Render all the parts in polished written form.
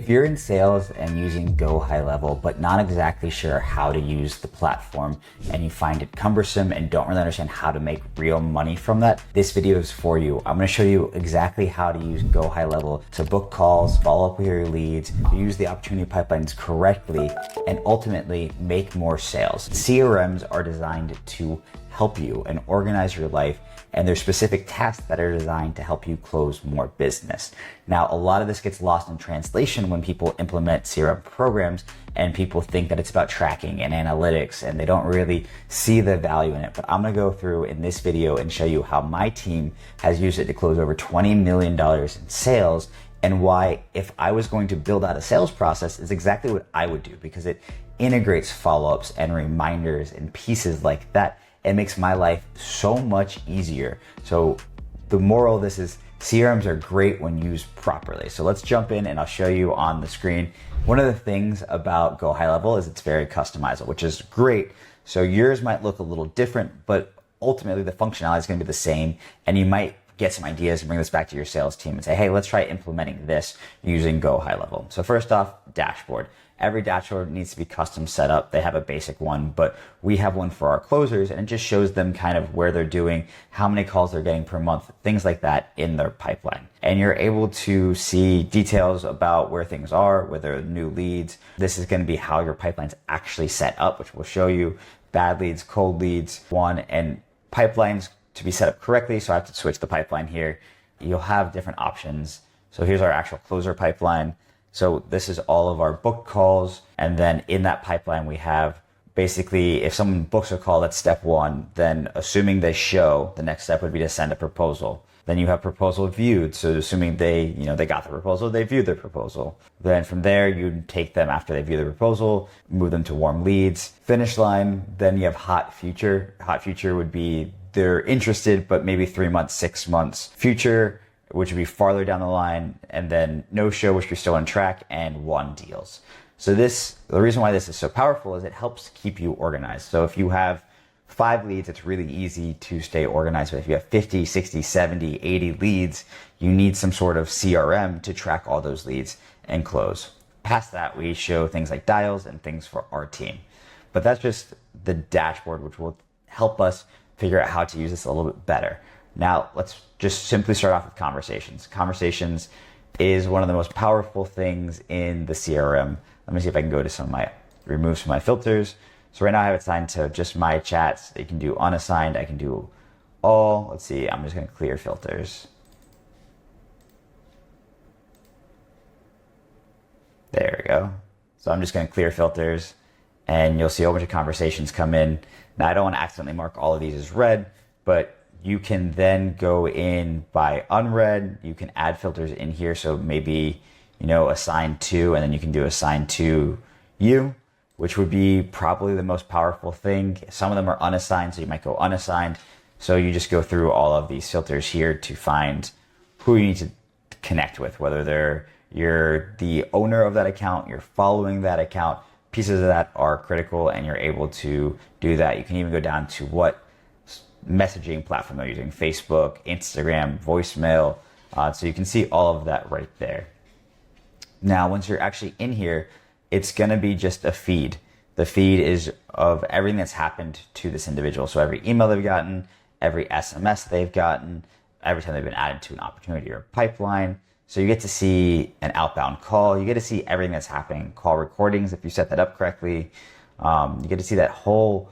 If you're in sales and using GoHighLevel, but not exactly sure how to use the platform and you find it cumbersome and don't really understand how to make real money from that, this video is for you. I'm gonna show you exactly how to use GoHighLevel to book calls, follow up with your leads, use the opportunity pipelines correctly, and ultimately make more sales. CRMs are designed to help you and organize your life, and there's specific tasks that are designed to help you close more business. Now, a lot of this gets lost in translation when people implement CRM programs and people think that it's about tracking and analytics and they don't really see the value in it. But I'm gonna go through in this video and show you how my team has used it to close over $20 million in sales, and why, if I was going to build out a sales process, is exactly what I would do, because it integrates follow-ups and reminders and pieces like that. It makes my life so much easier. So the moral of this is CRMs are great when used properly. So let's jump in and I'll show you on the screen. One of the things about GoHighLevel is it's very customizable, which is great. So yours might look a little different, but ultimately the functionality is going to be the same, and you might get some ideas and bring this back to your sales team and say, hey, let's try implementing this using GoHighLevel. So first off, dashboard. Every dashboard needs to be custom set up. They have a basic one, but we have one for our closers, and it just shows them kind of where they're doing, how many calls they're getting per month, things like that in their pipeline. And you're able to see details about where things are, whether new leads. This is going to be how your pipeline's actually set up, which will show you bad leads, cold leads, and pipelines to be set up correctly. So I have to switch the pipeline here. You'll have different options. So here's our actual closer pipeline. So this is all of our book calls. And then in that pipeline, we have basically, if someone books a call, that's step one. Then assuming they show, the next step would be to send a proposal. Then you have proposal viewed. So assuming they got the proposal, they viewed their proposal. Then from there, you take them after they view the proposal, move them to warm leads, finish line. Then you have hot future. Hot future would be they're interested, but maybe 3 months, 6 months future, which would be farther down the line, and then no show, which you're still on track, and won deals. So the reason why this is so powerful is it helps keep you organized. So if you have 5 leads, it's really easy to stay organized. But if you have 50, 60, 70, 80 leads, you need some sort of CRM to track all those leads and close. Past that, we show things like dials and things for our team. But that's just the dashboard, which will help us figure out how to use this a little bit better. Now, let's just simply start off with conversations. Conversations is one of the most powerful things in the CRM. Let me see if I can go to remove some of my filters. So right now I have it assigned to just my chats. You can do unassigned, I can do all. Let's see, I'm just gonna clear filters. There we go. So I'm just gonna clear filters, and you'll see a whole bunch of conversations come in. Now I don't wanna accidentally mark all of these as red, but you can then go in by unread. You can add filters in here. So maybe, assign to, and then you can do assign to you, which would be probably the most powerful thing. Some of them are unassigned, so you might go unassigned. So you just go through all of these filters here to find who you need to connect with, whether you're the owner of that account, you're following that account. Pieces of that are critical, and you're able to do that. You can even go down to what messaging platform they're using: Facebook, Instagram, voicemail. So you can see all of that right there. Now, once you're actually in here, it's going to be just a feed. The feed is of everything that's happened to this individual. So every email they've gotten, every SMS they've gotten, every time they've been added to an opportunity or pipeline. So you get to see an outbound call. You get to see everything that's happening. Call recordings, if you set that up correctly. You get to see that whole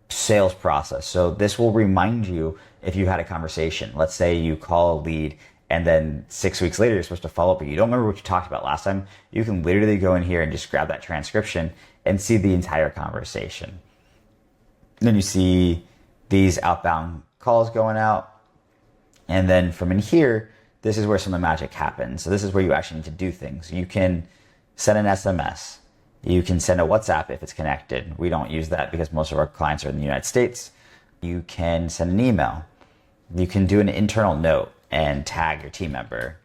sales process. So this will remind you if you had a conversation. Let's say you call a lead, and then 6 weeks later you're supposed to follow up, but you don't remember what you talked about last time. You can literally go in here and just grab that transcription and see the entire conversation. Then you see these outbound calls going out, and then from in here, this is where some of the magic happens. So this is where you actually need to do things. You can send an SMS. You can send a WhatsApp if it's connected. We don't use that because most of our clients are in the United States. You can send an email. You can do an internal note and tag your team member.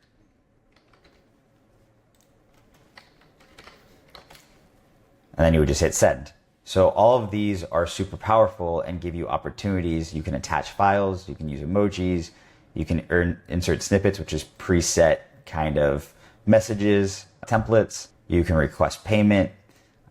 And then you would just hit send. So all of these are super powerful and give you opportunities. You can attach files, you can use emojis, you can insert snippets, which is preset kind of messages, templates. You can request payment.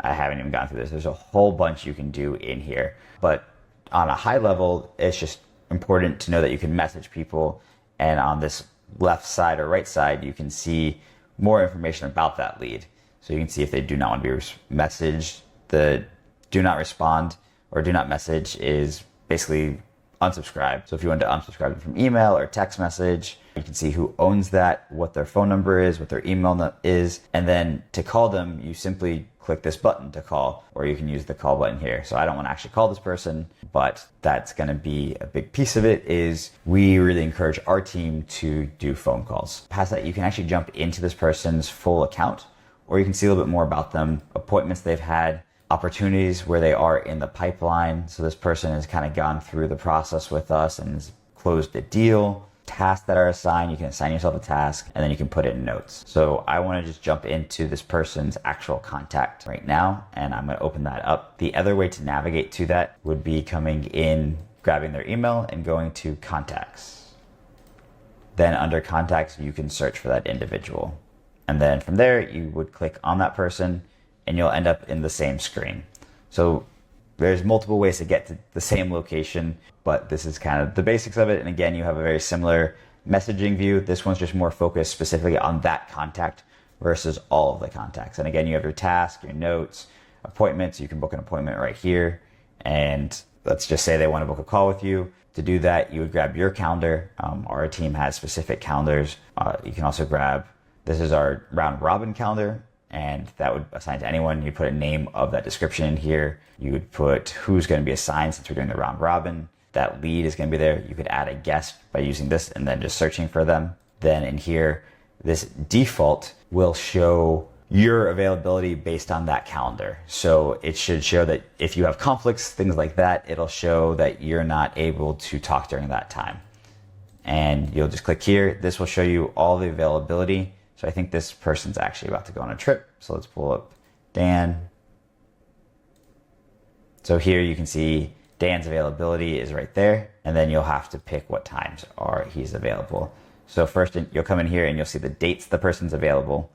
I haven't even gone through this. There's a whole bunch you can do in here. But on a high level, it's just important to know that you can message people. And on this left side or right side, you can see more information about that lead. So you can see if they do not want to be messaged. The do not respond or do not message is basically unsubscribe. So if you want to unsubscribe them from email or text message, you can see who owns that, what their phone number is, what their email is. And then to call them, you simply click this button to call, or you can use the call button here. So I don't want to actually call this person, but that's going to be a big piece of it. Is we really encourage our team to do phone calls. Past that, you can actually jump into this person's full account, or you can see a little bit more about them, appointments they've had, opportunities where they are in the pipeline. So this person has kind of gone through the process with us and has closed a deal. Tasks that are assigned, you can assign yourself a task and then you can put it in notes. So I want to just jump into this person's actual contact right now, and I'm going to open that up. The other way to navigate to that would be coming in, grabbing their email and going to contacts. Then under contacts, you can search for that individual. And then from there, you would click on that person and you'll end up in the same screen. So there's multiple ways to get to the same location, but this is kind of the basics of it. And again, you have a very similar messaging view. This one's just more focused specifically on that contact versus all of the contacts. And again, you have your task, your notes, appointments. You can book an appointment right here. And let's just say they want to book a call with you. To do that, you would grab your calendar. Our team has specific calendars. You can also grab, this is our round robin calendar, and that would assign to anyone. You put a name of that description in here. You would put who's going to be assigned since we're doing the round robin. That lead is going to be there. You could add a guest by using this and then just searching for them. Then in here, this default will show your availability based on that calendar. So it should show that if you have conflicts, things like that, it'll show that you're not able to talk during that time. And you'll just click here. This will show you all the availability. So I think this person's actually about to go on a trip. So let's pull up Dan. So here you can see Dan's availability is right there. And then you'll have to pick what times he's available. So first you'll come in here and you'll see the dates the person's available.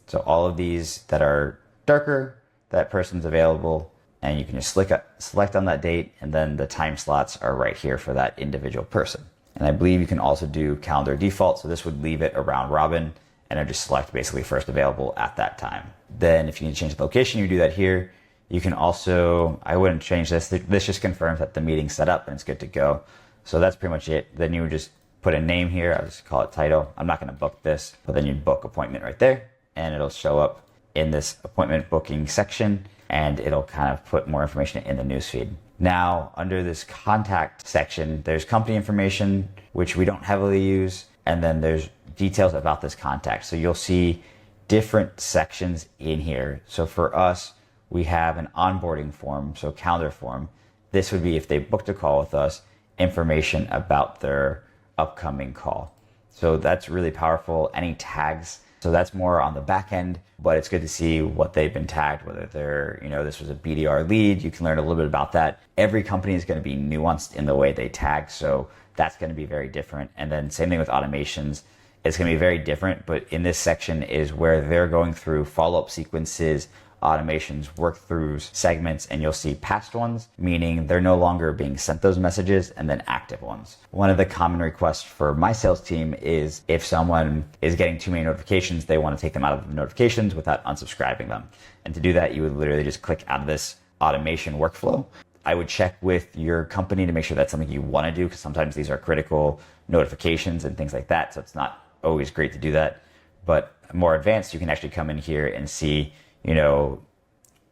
So all of these that are darker, that person's available. And you can just select on that date, and then the time slots are right here for that individual person. And I believe you can also do calendar default. So this would leave it around robin, and I just select basically first available at that time. Then if you need to change the location, you do that here. You can also, I wouldn't change this. This just confirms that the meeting's set up and it's good to go. So that's pretty much it. Then you would just put a name here. I'll just call it title. I'm not going to book this, but then you book appointment right there, and it'll show up in this appointment booking section, and it'll kind of put more information in the newsfeed. Now, under this contact section, there's company information, which we don't heavily use, and then there's details about this contact. So you'll see different sections in here. So for us, we have an onboarding form, so calendar form. This would be if they booked a call with us, information about their upcoming call. So that's really powerful. Any tags. So that's more on the back end, but it's good to see what they've been tagged, whether they're, this was a BDR lead. You can learn a little bit about that. Every company is going to be nuanced in the way they tag. So that's going to be very different. And then same thing with automations. It's going to be very different, but in this section is where they're going through follow-up sequences, automations, workthroughs, segments, and you'll see past ones, meaning they're no longer being sent those messages, and then active ones. One of the common requests for my sales team is if someone is getting too many notifications, they want to take them out of the notifications without unsubscribing them. And to do that, you would literally just click out of this automation workflow. I would check with your company to make sure that's something you want to do, because sometimes these are critical notifications and things like that. So it's not always great to do that. But more advanced, you can actually come in here and see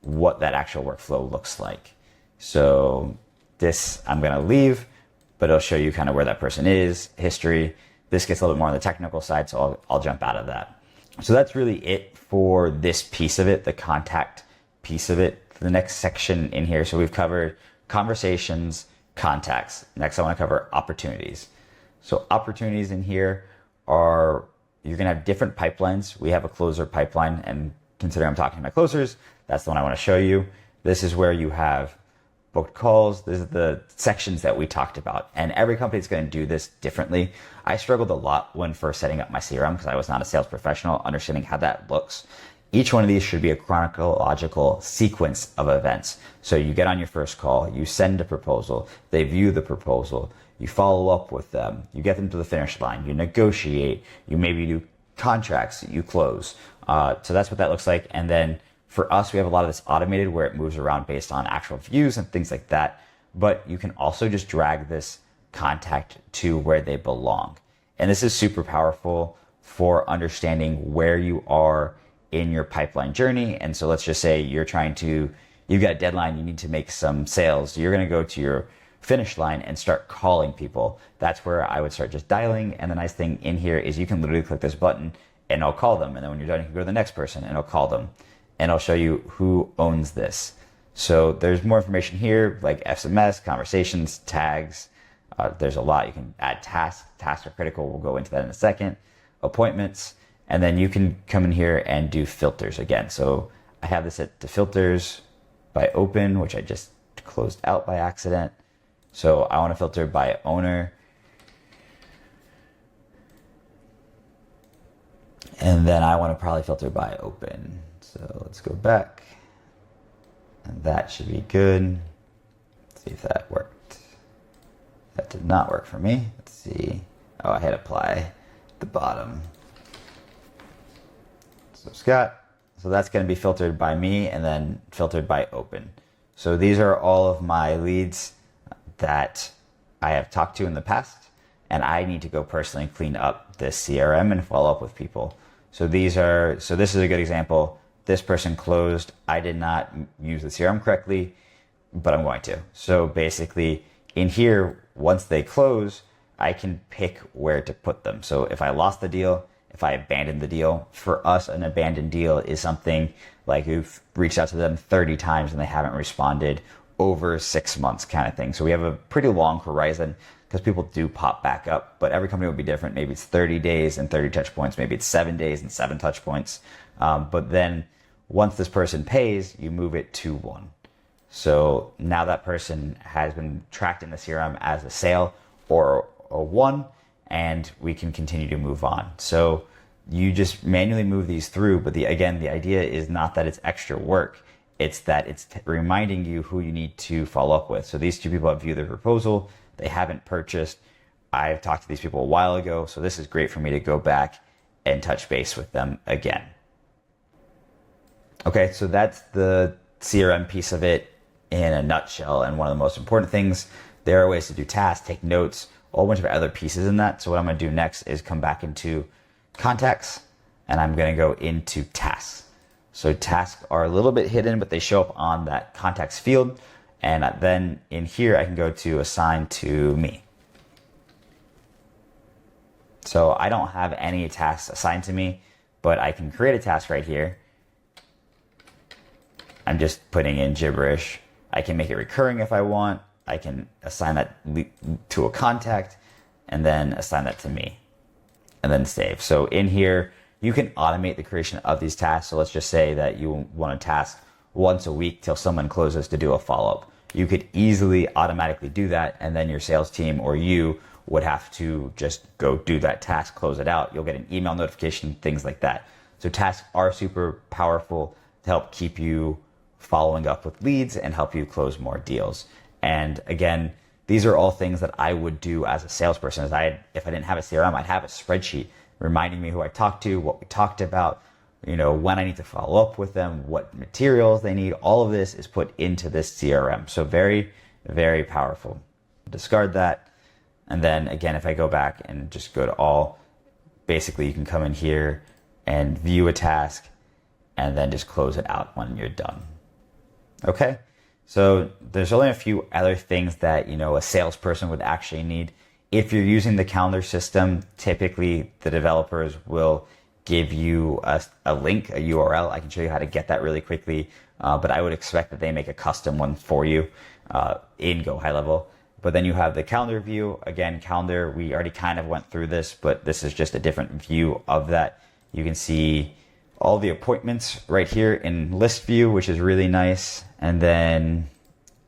what that actual workflow looks like. So this I'm going to leave, but it'll show you kind of where that person is, history. This gets a little bit more on the technical side, so I'll jump out of that. So that's really it for this piece of it, the contact piece of it. The next section in here, so we've covered conversations, contacts. Next, I want to cover opportunities. So opportunities in here are, you're going to have different pipelines. We have a closer pipeline, and considering I'm talking about closers, that's the one I want to show you. This is where you have booked calls. This is the sections that we talked about. And every company is going to do this differently. I struggled a lot when first setting up my CRM because I was not a sales professional, understanding how that looks. Each one of these should be a chronological sequence of events. So you get on your first call, you send a proposal, they view the proposal, you follow up with them, you get them to the finish line, you negotiate, you maybe do contracts, you close. So that's what that looks like. And then for us, we have a lot of this automated where it moves around based on actual views and things like that. But you can also just drag this contact to where they belong. And this is super powerful for understanding where you are in your pipeline journey. And so let's just say you've got a deadline, you need to make some sales. You're going to go to your finish line and start calling people. That's where I would start just dialing. And the nice thing in here is you can literally click this button and it'll call them. And then when you're done, you can go to the next person and it'll call them. And I'll show you who owns this. So there's more information here, like SMS, conversations, tags. There's a lot. You can add tasks. Tasks are critical. We'll go into that in a second. Appointments. And then you can come in here and do filters again. So I have this at the filters by open, which I just closed out by accident. So I want to filter by owner. And then I want to probably filter by open. So let's go back. And that should be good. Let's see if that worked. That did not work for me. Let's see. Oh, I hit apply at the bottom. So Scott, so that's going to be filtered by me and then filtered by open. So these are all of my leads that I have talked to in the past, and I need to go personally clean up this CRM and follow up with people. So this is a good example. This person closed. I did not use the CRM correctly, but I'm going to. So basically in here, once they close, I can pick where to put them. So if I lost the deal, if I abandoned the deal, for us, an abandoned deal is something like you've reached out to them 30 times and they haven't responded over 6 months kind of thing. So we have a pretty long horizon because people do pop back up, but every company will be different. Maybe it's 30 days and 30 touch points. Maybe it's 7 days and 7 touch points. But then once this person pays, you move it to 1. So now that person has been tracked in the CRM as a sale or a 1, and we can continue to move on. So you just manually move these through, but the idea is not that it's extra work. It's that it's reminding you who you need to follow up with. So these 2 people have viewed the proposal. They haven't purchased. I've talked to these people a while ago. So this is great for me to go back and touch base with them again. Okay, so that's the CRM piece of it in a nutshell. And one of the most important things, there are ways to do tasks, take notes, a whole bunch of other pieces in that. So what I'm going to do next is come back into contacts, and I'm going to go into tasks. So tasks are a little bit hidden, but they show up on that contacts field. And then in here, I can go to assign to me. So I don't have any tasks assigned to me, but I can create a task right here. I'm just putting in gibberish. I can make it recurring if I want. I can assign that to a contact and then assign that to me and then save. So in here, you can automate the creation of these tasks. So let's just say that you want a task once a week till someone closes to do a follow-up. You could easily automatically do that, and then your sales team or you would have to just go do that task, close it out. You'll get an email notification, things like that. So tasks are super powerful to help keep you following up with leads and help you close more deals. And again, these are all things that I would do as a salesperson. If I didn't have a CRM, I'd have a spreadsheet reminding me who I talked to, what we talked about, when I need to follow up with them, what materials they need. All of this is put into this CRM. So very, very powerful. Discard that. And then again, if I go back and just go to all, basically you can come in here and view a task and then just close it out when you're done. Okay. So there's only a few other things that, a salesperson would actually need. If you're using the calendar system, typically the developers will give you a link, a URL. I can show you how to get that really quickly, but I would expect that they make a custom one for you in GoHighLevel. But then you have the calendar view. Again, calendar, we already kind of went through this, but this is just a different view of that. You can see all the appointments right here in list view, which is really nice. And then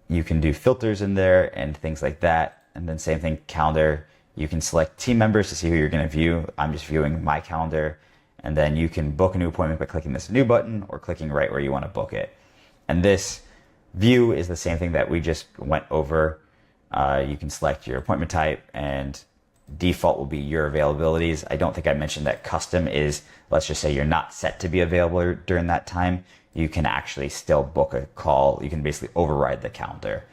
you can do filters in there and things like that. And then same thing, calendar. You can select team members to see who you're going to view. I'm just viewing my calendar. And then you can book a new appointment by clicking this new button or clicking right where you want to book it. And this view is the same thing that we just went over. You can select your appointment type, and default will be your availabilities. I don't think I mentioned that custom is, let's just say you're not set to be available during that time. You can actually still book a call. You can basically override the calendar.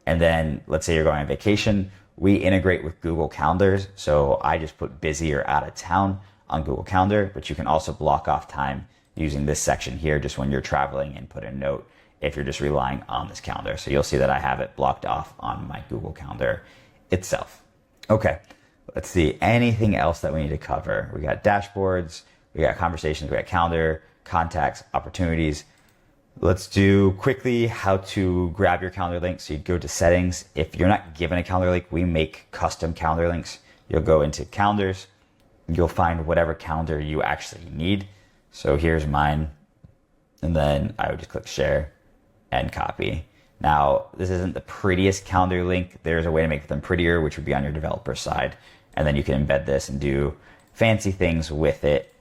And then let's say you're going on vacation. We integrate with Google Calendars. So I just put busy or out of town on Google Calendar, but you can also block off time using this section here just when you're traveling and put a note if you're just relying on this calendar. So you'll see that I have it blocked off on my Google Calendar itself. Okay, let's see, anything else that we need to cover? We got dashboards, we got conversations, we got calendar, contacts, opportunities. Let's do quickly how to grab your calendar link. So you go to settings. If you're not given a calendar link, we make custom calendar links. You'll go into calendars. You'll find whatever calendar you actually need. So here's mine. And then I would just click share and copy. Now, this isn't the prettiest calendar link. There's a way to make them prettier, which would be on your developer side. And then you can embed this and do fancy things with it.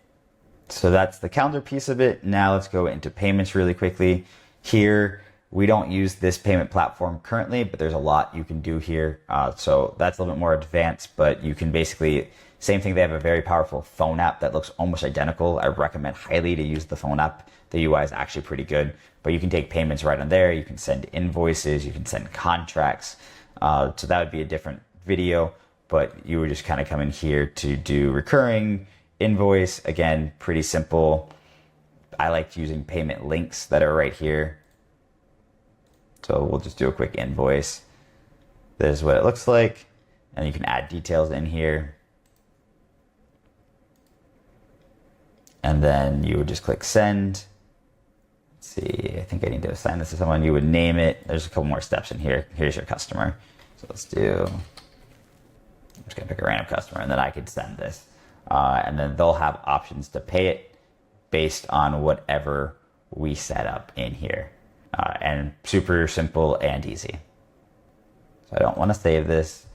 So that's the calendar piece of it. Now let's go into payments really quickly. Here, we don't use this payment platform currently, but there's a lot you can do here. So that's a little bit more advanced, but you can basically, same thing, they have a very powerful phone app that looks almost identical. I recommend highly to use the phone app. The UI is actually pretty good, but you can take payments right on there. You can send invoices, you can send contracts. So that would be a different video, but you would just kind of come in here to do recurring, invoice. Again, pretty simple. I like using payment links that are right here. So we'll just do a quick invoice. This is what it looks like. And you can add details in here. And then you would just click send. Let's see, I think I need to assign this to someone. You would name it. There's a couple more steps in here. Here's your customer. So let's do, I'm just gonna pick a random customer, and then I could send this. And then they'll have options to pay it based on whatever we set up in here. And super simple and easy. So I don't want to save this.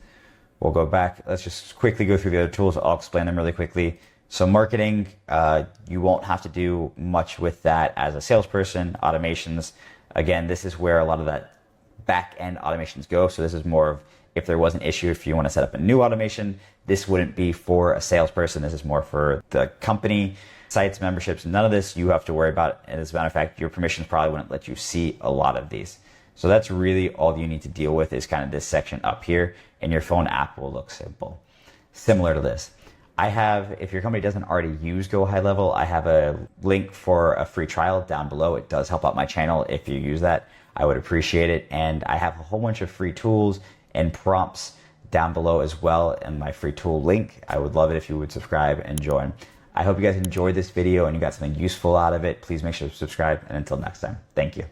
We'll go back. Let's just quickly go through the other tools. I'll explain them really quickly. So marketing, you won't have to do much with that as a salesperson. Automations, again, this is where a lot of that back-end automations go. So this is more of, if there was an issue, if you want to set up a new automation, this wouldn't be for a salesperson. This is more for the company, sites, memberships. None of this you have to worry about. And as a matter of fact, your permissions probably wouldn't let you see a lot of these. So that's really all you need to deal with is kind of this section up here, and your phone app will look simple. Similar to this. I have, if your company doesn't already use GoHighLevel, I have a link for a free trial down below. It does help out my channel. If you use that, I would appreciate it. And I have a whole bunch of free tools and prompts down below as well in my free tool link. I would love it if you would subscribe and join. I hope you guys enjoyed this video and you got something useful out of it. Please make sure to subscribe, and until next time, thank you.